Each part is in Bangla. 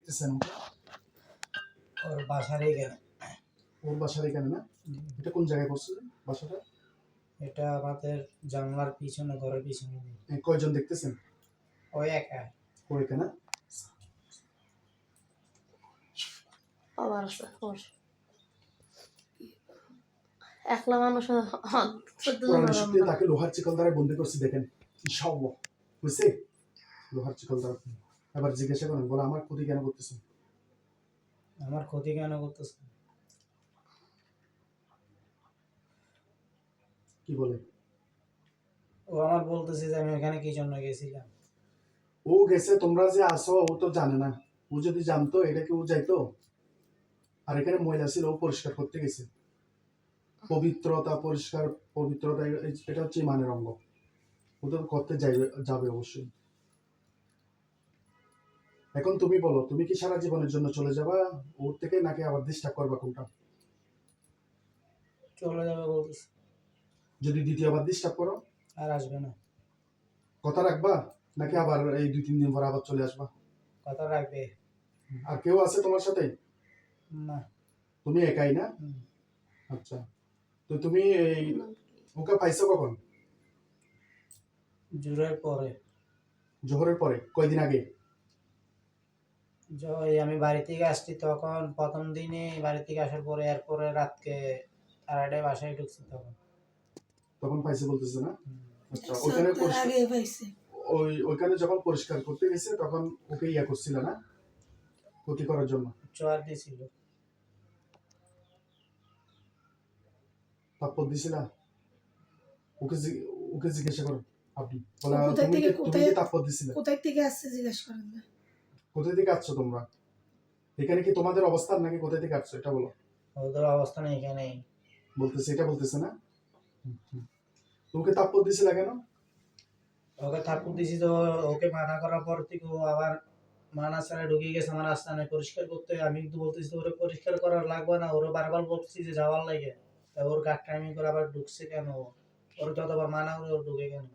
দেখতেছেন ওর বাসার এখানে। ওর বাসার এখানে না? এটা কোন জায়গায় করছে বাসাটা? এটা আমাদের জানলার পিছনে, ঘরের পিছনে। কয়জন দেখতেছেন? ওই একা। ও এখানে আবার আছে ওর একলা মানুষ তাকে লোহার চিকল দ্বারা বন্দি করছে, দেখেন ইনশাআল্লাহ বুঝছে। লোহার চিকল দ্বারা এবার জিজ্ঞাসা করেন, বলে আমার ক্ষতি কেন করতেছেন? আমার ক্ষতি কেন করতেছে? কি বলে? ও আমার বলতেছে যে আমি ওখানে কি জন্য গেছিলাম। ও গেছে, তোমরা যে আসো ও তো জানে না। ও যদি জানতো এটা কি ও যাইতো? আর এখানে ময়লা ছিল, ও পরিষ্কার করতে গেছে। পবিত্রতা, পরিষ্কার পবিত্রতা এটা হচ্ছে ইমানের অঙ্গ। ও তো করতে যাবে অবশ্যই। এখন তুমি বলো, তুমি কি সারা জীবনের জন্য চলে যাবা ওর থেকে, নাকি আবার ডিস্টার্ব করবা? কোনটা? চলে যাবে বলতেছে। যদি দ্বিতীয়বার ডিস্টার্ব করো আর আসবে না। কথা রাখবা, নাকি আবার এই 2-3 দিন পর আবার চলে আসবা? কথা রাখবে। আর কেউ আছে তোমার সাথে? না। তুমি একাই না? আচ্ছা, তো তুমি এই ওকে পাইছো কখন? জোরের পরে। জোহরের পরে? কয়দিন আগে? আমি বাড়ি থেকে আসছি তখন প্রথম দিনে বাড়ি থেকে আসার পরে, এরপরে রাতকে 3:30 বাসায় ঢুকছি তখন পাইছে বলতেছে না? আচ্ছা, ওইখানে যখন পরিষ্কার করতে গেছে তখন ওকে ইয়া করছিল না, ক্ষতি করার জন্য চোয়ার দিয়েছিল। তারপর দিছিল ওকে ওকে জিজ্ঞাসা করো আপনি, বলা কোথায় তুমি থেকে কি তারপর দিছিল? কোথায় থেকে আসছে জিজ্ঞেস করেন না। কোথায় থেকে আসছো তোমরা? এখানে কি তোমাদের অবস্থান, নাকি কোথায় থেকে আসছো এটা বলো। ওদের অবস্থান এখানেই বলতেছে, এটা বলতেছে না? তোকে তাপ্পর দিছিল কেন? ওকে থাপ্পড় দিছি তো, ওকে মানা করার পর থেকে ও আবার মানা ছাড়া ঢুকে গেছে আমার আস্তানে পরিষ্কার করতে। আমি কিন্তু বলতেছি ওরে পরিষ্কার করার লাগবে না, ওরে বারবার বলছি যে যাওয়ার লাগে। ওর গাট্টামি করে আবার ঢুকছে কেন? ওর যতবার মানা করে ওর ঢুকে কেন?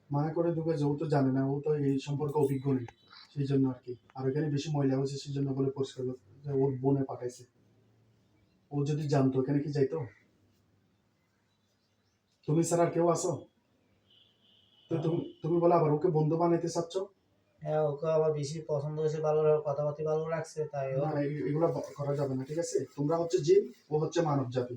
মানা করে ঢুকে, ও তো জানে না, ও তো এই সম্পর্কে অভিজ্ঞ নেই, সেই জন্য আর কি। আর এখানে বেশি ময়লা হয়েছে সেই জন্য বলে পরিষ্কার করতে ওর বোনে পাঠাইছে। ও যদি জানতো এখানে কি যাইতো? তুমি ছাড়া আর কেউ আসো? তো তুমি বলে আবার ওকে বন্ধু বানাইতে চাচ্ছ? হ্যাঁ, ওকে আবার বেশি পছন্দ হয়েছে, ভালো কথাবার্তা ভালো লাগছে তাই। না, এগুলো করা যাবে না, ঠিক আছে? তোমরা হচ্ছে জিন, ও হচ্ছে মানব জাতি,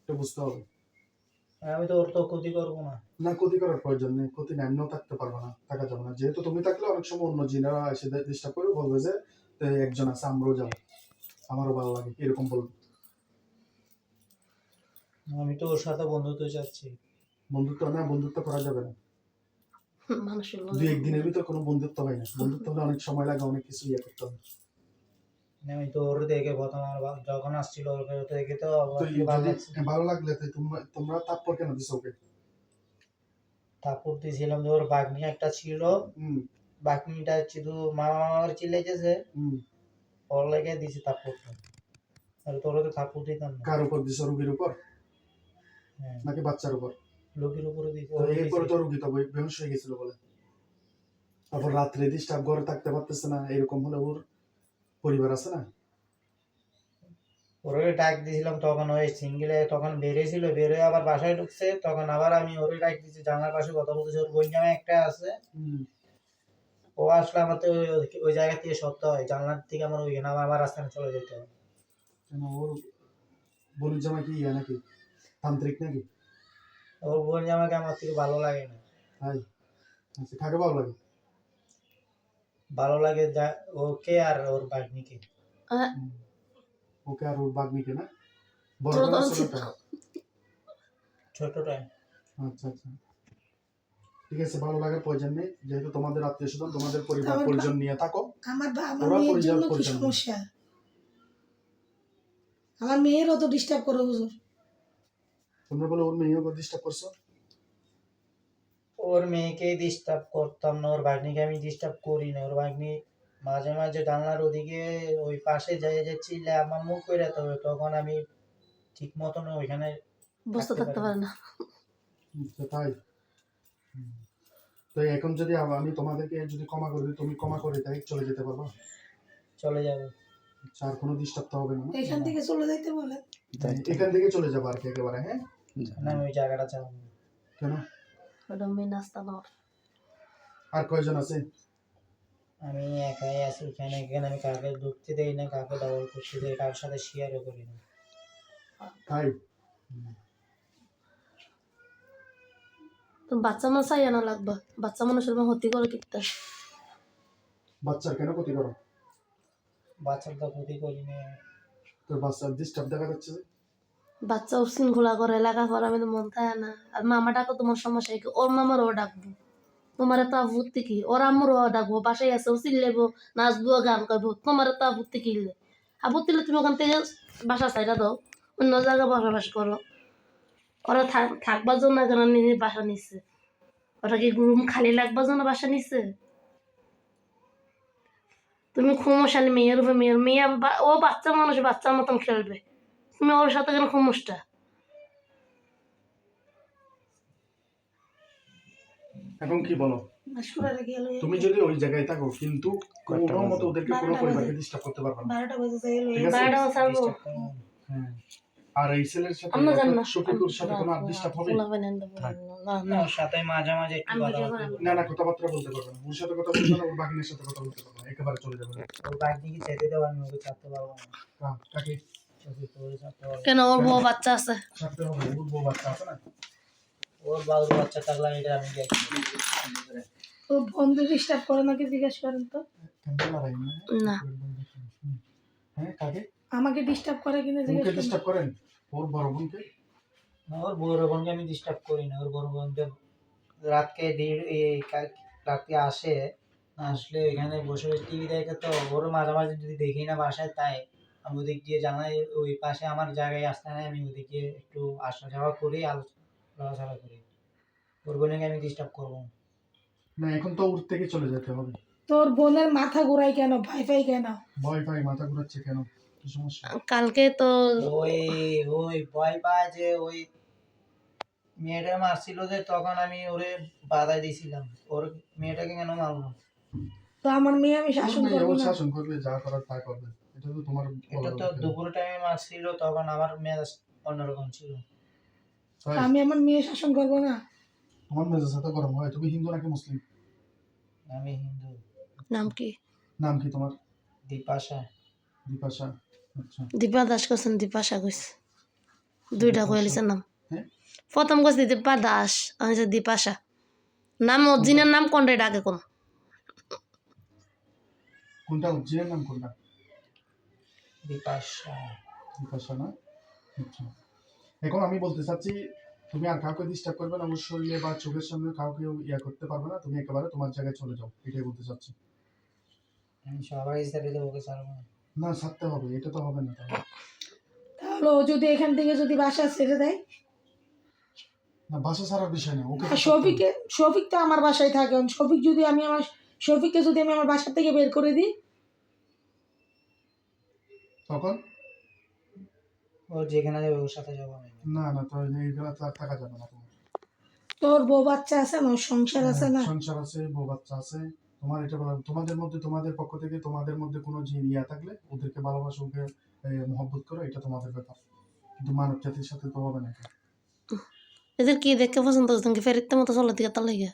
এটা বুঝতে হবে। আমি তো ওর তো ক্ষতি করবো না। না, ক্ষতি করার প্রয়োজন নেই, ক্ষতি নেই, আমিও থাকতে পারবো না, থাকা যাবে না। যেহেতু তুমি থাকলে অনেক সময় অন্য জিনেরা এসে ডিস্টার্ব করে বলবে যে একজন আছে, আমরাও যাবো, আমারও ভালো লাগে, এরকম বলবে। আমি তো ওর সাথে বন্ধুত্ব চাচ্ছি। বন্ধুত্ব করা যাবে না। মানুষের 2-1 দিনের ভিতর কোনো বন্ধুত্ব হয় না। বন্ধুত্ব হলে অনেক সময় লাগে, অনেক কিছু ইয়ে করতে হবে। আমি তো ওর দেখে প্রথম যখন আসছিল ওর দেখে তো ভালো লাগলে তোমরা তাপ্পর কেন দিছো ওকে? থাপ্পড় দিয়েছিলাম যে ওর বাগনি একটা ছিল, বাগনিটা শুধু মামা মামার চিল্লাইতেছে, ওর লেগে দিছি থাপ্পড়টা। আর তোর তো থাপ্পড় দিতাম না। কার উপর দিছো? রোগীর উপর হ্যাঁ, নাকি বাচ্চার উপর? লোকের উপরে দিছি। এরপরে তো রোগী তো বেহুশ হয়ে গেছিল বলে। তারপর রাত্রে ডিস্টার্ব, ঘরে থাকতে পারতেছে না, এরকম হলে ওর পরিবার আছে না? ওরে ডাক দিয়েছিলাম তখন ওই সিঙ্গেলে তখন বেরিয়েছিল, বেরোয় আবার বাসায় ঢুকছে, তখন আবার আমি ওরে ডাক দিয়েছি, জানার পাশে কথা বলতেছি। ওর বোন জামাই একটা আছে, ও আসলে আমার তো ওই জায়গা থেকে সত্য হয়, জানলার থেকে আমার ওইখানে আমার রাস্তায় চলে যেতে হবে। কেন ওর বোনের জামাই কি ইয়া নাকি, তান্ত্রিক নাকি? ওর বোন জামাইকে আমার থেকে ভালো লাগে না। তাই? আচ্ছা, কাকে ভালো লাগে? ভালো লাগে ওকে আর ওর বাগনিকে। ওকে আর ওর বাগ্নিকে না? বড়টা না ছোটটা? ছোটটাই। আচ্ছা আচ্ছা, ঠিক আছে, ভালো লাগার প্রয়োজন নেই, যেহেতু তোমাদের আত্মীয় স্বজন, তোমাদের পরিবার পরিজন নিয়ে থাকো। আমার মেয়ের জন্য কি সমস্যা? আমার মেয়ের অত ডিস্টার্ব করো হুজুর? তোমরা বলে ওর মেয়েও ডিস্টার্ব করছো? ওর মেয়েকে ডিস্টার্ব করতাম না, ওর ভাগ্নিকে আমি ডিস্টার্ব করি না। ওর ভাগ্নি মাঝে মাঝে জানলার ওদিকে ওই পাশে যাই যাচ্ছিলে আমার মুখ করে, তবে তখন আমি ঠিক মতন ওইখানে বুঝতে থাকতে পারে না। তাই? তো এখন যদি আমি তোমাদেরকে যদি ক্ষমা করি, তুমি ক্ষমা করে তাই চলে যেতে পারবা? চলে যাবো। আর কোনো ডিস্টার্ব তো হবে না? এখান থেকে চলে যাইতে বলে। এখান থেকে চলে যাবো আর কি একেবারে, হ্যাঁ? না আমি ওই জায়গাটা যাবো না। কেন? ওটা মেন রাস্তা না। আর কয়জন আছে? আমি একাই আছি এখানে, এখানে আমি কাউকে ঢুকতে দেই না, কাউকে ডবল করতে দেই, কারোর সাথে শেয়ারও করি না। তাই? তুমি বাচ্চা মানুষ চাই না লাগবা, বাচ্চা মানুষের মা হতি করে কিনতে। বাচ্চার কেন ক্ষতি করো? বাচ্চার তো ক্ষতি করি না। তোর বাচ্চার ডিস্টার্ব দেখা যাচ্ছে যে? বাচ্চা উশৃঙ্খলা করে, লেখাপড়া আমি তো মন থাকে না। আর মামা ডাকো তোমার সমস্যা কি? ওর মামার ও ডাকবো, তোমার তো আপত্তি কি? ওর আম্মুর ও ডাকবো, বাসায় আছে ও চিল্লাইবো, নাচবো, গান করবো, তোমার তো আপত্তি কি? আপত্তি হলে তুমি ওখান থেকে বাসা ছাইড়া দাও, অন্য জায়গায় বসবাস করো। ওরা থাকবার জন্য কেন বাসা নিচ্ছে? ওরা কি রুম খালি লাগবার জন্য বাসা নিচ্ছে? তুমি ক্ষমসানি মেয়ের উপর মেয়ে ও বাচ্চা মানুষ, বাচ্চার মতন খেলবে, তুমি ওর সাথে কেন ক্ষমসটা? এখন কি বলো? মাসকুরারে গেল তুমি যদি ওই জায়গায় থাকো কিন্তু কোনো মতো ওদেরকে কোনো 12টা পরিবারকে বাজে। ডিস্টার্ব করতে পারবে না। 12টা বাজে যাই হলো। ঠিক আছে? 12টা ছাড়বো। Disturb করো না। হ্যাঁ। আর এই ছেলের সাথে আমরা জানি না। শফিকুর সাথে কোনো ডিস্টার্ব হবে? না, ওর সাথে মাঝে মাঝে একটু আমি ভিডিও কথাবার্তা করে বলি। না না, কথাবার্তা বলতে পারবে না। ওর সাথে কথা বলতে না, ওর বাগিনের সাথে কথা বলতে পারবে না, একেবারে চলে যাবে। ওর বাইক দিকে যেতে দেবো, আমি ওকে ছাড়তে পারবো না। তাকে ওকে করে ছাড়তে পারবো না। কেন? ওর বউ বাচ্চা আছে। সাথে হবে, ওর বউ বাচ্চা আছে না? ওর বাবুর বাচ্চা থাকলে এটা আমি দেখি। তো বন্ধু ডিস্টার্ব করে নাকি জিজ্ঞেস করেন তো। কেন লড়াই না? না। হ্যাঁ, কাকে? আমাকে ডিস্টার্ব করে কিনা জিজ্ঞেস বোনকে করেন। ডিস্টার্ব করেন? ওর বড় বোনকে? না, ওর বড় বোনকে আমি ডিস্টার্ব করি না। ওর বড় বোনকে রাতকে রাতকে আসে, আসলে এখানে বসে বসে টিভি দেখে, তো ওর মাঝে মাঝে যদি দেখি না বাসায়, তাই আমি ওদিক দিয়ে জানাই, ওই পাশে আমার জায়গায় আসতে নাই, আমি ওদিকে একটু আসা যাওয়া করি, আলোচনা করি। ওর বোনকে আমি ডিস্টার্ব করবো না। না, এখন তো ওর থেকে চলে যেতে হবে। তোর বোনের মাথা ঘুরাই কেন, ভাই ফাই কেন? ভয় পাই, মাথা ঘুরাচ্ছে কেন? কি সমস্যা? কালকে তো ওই ওই ভয় পায় যে ওই মেয়েটা মারছিল, যে তখন আমি ওরে বাধা দিয়েছিলাম, ওর মেয়েটাকে কেন মারবো? তো আমার মেয়ে আমি শাসন ওর মেয়ে, করবো ও না? শাসন করবে, যা করার তা করবে। এটা তো তোমার এটা বলার তো অধিকার নেই। দুপুর টাইমে মারছিল, তখন আমার মেজাজ অন্যরকম ছিল। তাই? আমি আমার মেয়ে শাসন করবো না? তোমার মেজাজ এত গরম হয়? তুমি হিন্দু নাকি মুসলিম? আমি হিন্দু। নাম কি? নাম কি তোমার? দীপাশা। বিপাশা? আচ্ছা। দীপা দাস করছেন, দীপাশা কইছে, দুইটা কয়ে লিছেন নাম। হ্যাঁ? প্রথম কইছে দীপা দাস, আমি হচ্ছে দীপাশা। নাম অরিজিনাল নাম কোনটা এটা আগে কোন? কোনটা অরিজিনাল নাম কোনটা? দীপাশা। বিপাশা না? আচ্ছা। এখন আমি বলতে চাচ্ছি, তুমি আর কাউকে ডিস্টার্ব করবে না, ওর শরীরে বা চোখের সামনে কাউকে ইয়া করতে পারবে না, তুমি একেবারে তোমার জায়গায় চলে যাও, এটাই বলতে চাচ্ছি। আমি সবাই ছেড়ে দেবো, ওকে ছাড়বো না। না, ছাড়তে হবে, এটা তো হবে না তাহলে। তাহলে ও যদি এখান থেকে যদি বাসা ছেড়ে দেয়? না, বাসা ছাড়ার বিষয় না, ওকে আর শফিক তো আমার বাসায় থাকে। শফিককে যদি আমি আমার বাসা থেকে বের করে দিই, তখন ও যেখানে যাবে ওর সাথে যাবো আমি। না না, তো এইগুলো তো আর থাকা যাবে না তোমার। তোর বউ বাচ্চা আছে না, ওর সংসার আছে না? সংসার আছে, বউ বাচ্চা আছে। তোমার এটা বলা, তোমাদের মধ্যে, তোমাদের পক্ষ থেকে তোমাদের মধ্যে কোনো যে ইয়া থাকলে ওদেরকে ভালোবাসো, ওকে মহব্বত করো, এটা তোমাদের ব্যাপার, কিন্তু মানব জাতির সাথে তো হবে না এটা। এদের কি দেখে পছন্দ করছেন কি ফেরিতে মতো চলে দিকে তার লাগে?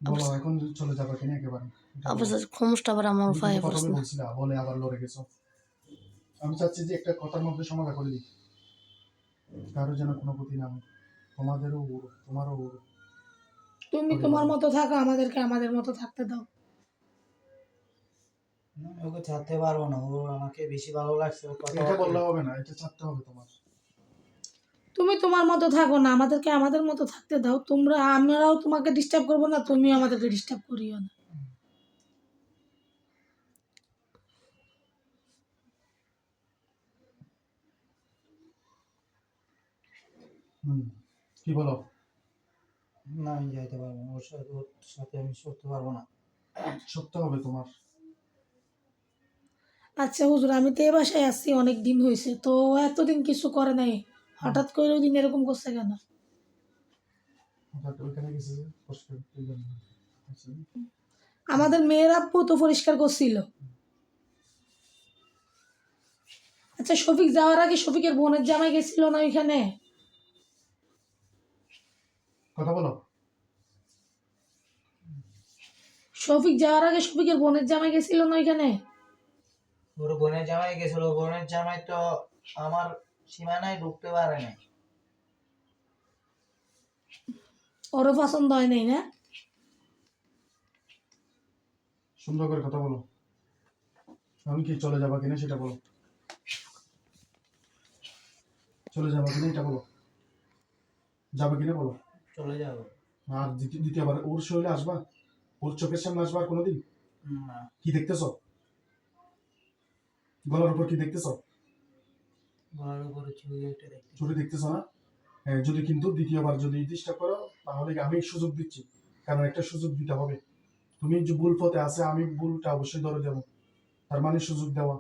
বলো, এখন চলে যাবে কিনা একেবারে? এটা বলো। অবশ্য ক্ষমসটা আবার আমার তুমি উপায় কিন্তু পড়ছে প্রথমে না। বলছিলা, বলে আবার লড়ে গেছো। আমি চাচ্ছি যে একটা কথার মধ্যে সমাধান করে দিই, কারো যেন কোনো ক্ষতি না হয়, তোমাদেরও ওরও, তোমারও ওরও। তুমি তোমার মতো থাকো, আমাদেরকে আমাদের মতো থাকতে দাও। না, আমি ওকে ছাড়তে পারবো না। ও আমাকে বেশি ভালো লাগছে, ওর কথা এটা বললে হবে না, এটা চাপতে হবে তোমার। তুমি তোমার মতো থাকো না, আমাদেরকে আমাদের মতো থাকতে দাও। আমরাও তোমাকে ডিস্টার্ব করবো না, তুমিও আমাদেরকে ডিস্টার্ব করিও না। কি বলো? না, আমি যাইতে পারবো না, ওর সাথে আমি সরতে পারবো না। সত্য হবে তোমার। আচ্ছা হুজুর, আমি তো এ বাসায় আসছি অনেক দিন হয়েছে, তো ও এতদিন কিছু করে নাই, হঠাৎ করে ওই দিন এরকম করছে কেন? হঠাৎ ওইখানে গেছে যে পরিষ্কার এই জন্য। আচ্ছা, আমাদের মেয়ের আপু তো পরিষ্কার করছিল। আচ্ছা, শফিক যাওয়ার আগে শফিকের বোনের জামাই গেছিল না ওইখানে? কথা বলো। শফিক যাওয়ার আগে শফিকের বোনের জামাই গেছিল না ওইখানে? ওর বোনের জামাই গেছিল, বোনের জামাই তো আমার সীমানায় ঢুকতে পারে নাই। ওরও পছন্দ হয় নাই না? সুন্দর করে কথা বলো। আমি কি চলে যাবা কিনা সেটা বলো। চলে যাবা কিনা এটা বলো। যাবে কিনা বলো। চলে যাব আর দ্বিতীয়বার ওর শরীরে আসবা, ওর চোখের সামনে আসবা আর কোনোদিন? না। কি দেখতেছ? গলার উপর কি দেখতেছ? গলার উপরে চুড়ি একটা দেখতে। চুরি দেখতেছ না? হ্যাঁ, যদি কিন্তু দ্বিতীয়বার যদি ডিস্টার্ব করো তাহলে আমি সুযোগ দিচ্ছি, কারণ একটা সুযোগ দিতে হবে। তুমি যে ভুল পথে আছে, আমি ভুলটা অবশ্যই ধরে দেবো, তার মানে সুযোগ দেওয়া।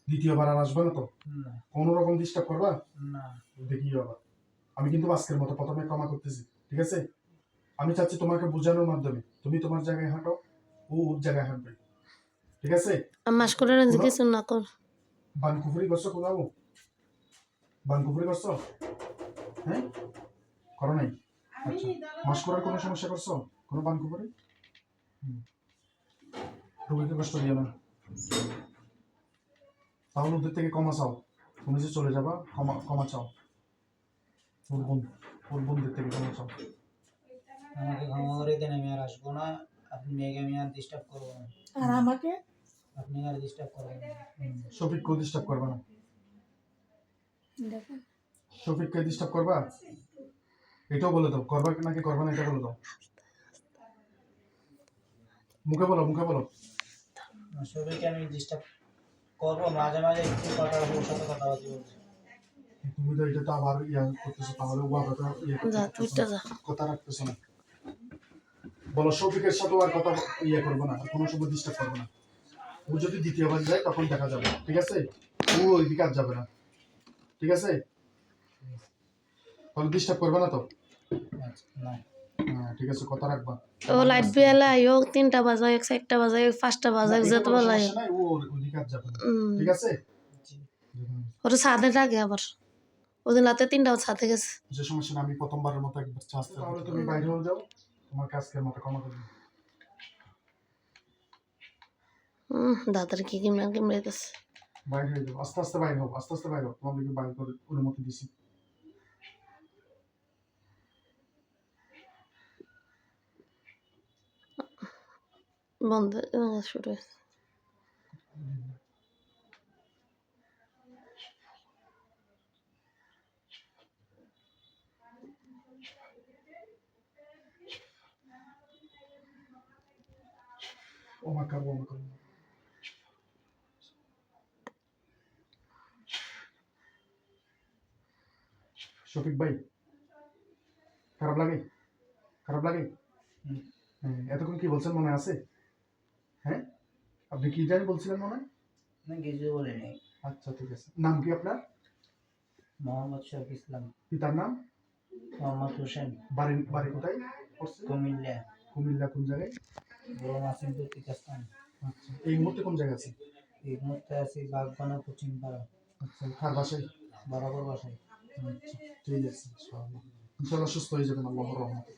দ্বিতীয়বার আর আসবে না তো? না কোনো রকম ডিস্টার্ব করবা? না। দেখি বাবা, আমি কিন্তু আজকের মতো প্রথমে ক্ষমা করতেছি, ঠিক আছে? আমি চাচ্ছি তোমাকে বোঝানোর মাধ্যমে তুমি তোমার জায়গায় হাঁটো, ও ওর জায়গায় হাঁটবে, ঠিক আছে? মাস করে কোনো কিছু না কর। বানকুফুরি করছো কোথাও? বানকুফুরি করছো? হ্যাঁ, করো নাই? আচ্ছা, মাস করার কোনো সমস্যা করছো? কোনো বানকুফুরি? রোগীকে কষ্ট দিও না। তাহলে ওদের থেকে ক্ষমা চাও। তুমি যে চলে যাবা, ক্ষমা ক্ষমা চাও। ওর বোনদের থেকে ক্ষমা চাও। আমাকে ক্ষমা করে দেন, আমি আর আসবো না। আপনি মেয়েকে আমি আর ডিস্টার্ব করবো না। আর আমাকে? আপনি আর ডিস্টার্ব করবেন না। শফিককেও ডিস্টার্ব করবা না। দেখেন, শফিককে ডিস্টার্ব করবা? এটাও বলে দাও, করবা নাকি করবা না, এটা বলে দাও। মুখে বলো, মুখে বলো। সবাইকে আমি ডিস্টার্ব করবো, মাঝে মাঝে একটু কথা ওর সাথে কথা বলতে বলছি। তুমি তো এটা তো আবার ইয়া করতেছো, তাহলে ও আবার ইয়ে যা তুই তো যা। কথা রাখতেছো না। বলো শফিকের সাথে আর কথা ইয়ে করবো না, কোনো সময় ডিস্টার্ব করবো না। ও যদি দ্বিতীয়বার যায় তখন দেখা যাবে, ঠিক আছে? ও ওইদিকে আর যাবে না, ঠিক আছে? তাহলে ডিস্টার্ব করবে না তো? আচ্ছা, না। হ্যাঁ, ঠিক আছে, কথা রাখবা। ও লাইট বিয়ালে আইও 3টা বাজায় 1টা বাজায় 5টা না, বাজায় এটা যেতে কোনো বাজায়। সমস্যা নাই, ও ওইদিকে আর যাবে না, ঠিক আছে? ওর ছাদে থাকে আবার। ওদিন রাতে 3টা ছাদে গেছে। যে সমস্যা না, আমি প্রথমবারের মতো একবার চান্স দেবো। তাহলে তুমি বাইরে হয়ে যাও, তোমার আজকের মতো ক্ষমা করবে। দাদার কি কিমড়া কিমড়াইতেছে। বাইরে হয়ে যাও, আস্তে আস্তে বাইরে হোক, আস্তে আস্তে বাইরে হোক, তোমাদেরকে বাইরে করে অনুমতি দিছি। বন্ধ শুরু হয়েছে। ওমা করবো, ওমা করবো। শফিক ভাই, খারাপ লাগে? খারাপ লাগে? হ্যাঁ, এতক্ষণ কি বলছেন মনে আছে? হ্যাঁ, আপনি কি জানি বলছিলেন মনে হয়? না, কিছু বলিনি। আচ্ছা, ঠিক আছে। নাম কি আপনার? মোহাম্মদ শফিক ইসলাম। পিতার নাম? মোহাম্মদ হোসেন। বাড়ি বাড়ি কোথায় পড়ছে? কুমিল্লা। কুমিল্লা কোন জায়গায়? বড় মাসিমপুর তীর্থস্থান। আচ্ছা, এই মুহূর্তে কোন জায়গায় আছে? এই মুহূর্তে আছি বাগবানা পশ্চিম পাড়া, আচ্ছা, কার বাসায়? বরাবর বাসায়। আচ্ছা, ঠিক আছে, ইনশাআল্লাহ সুস্থ হয়ে যাবেন আল্লাহর রহমতে।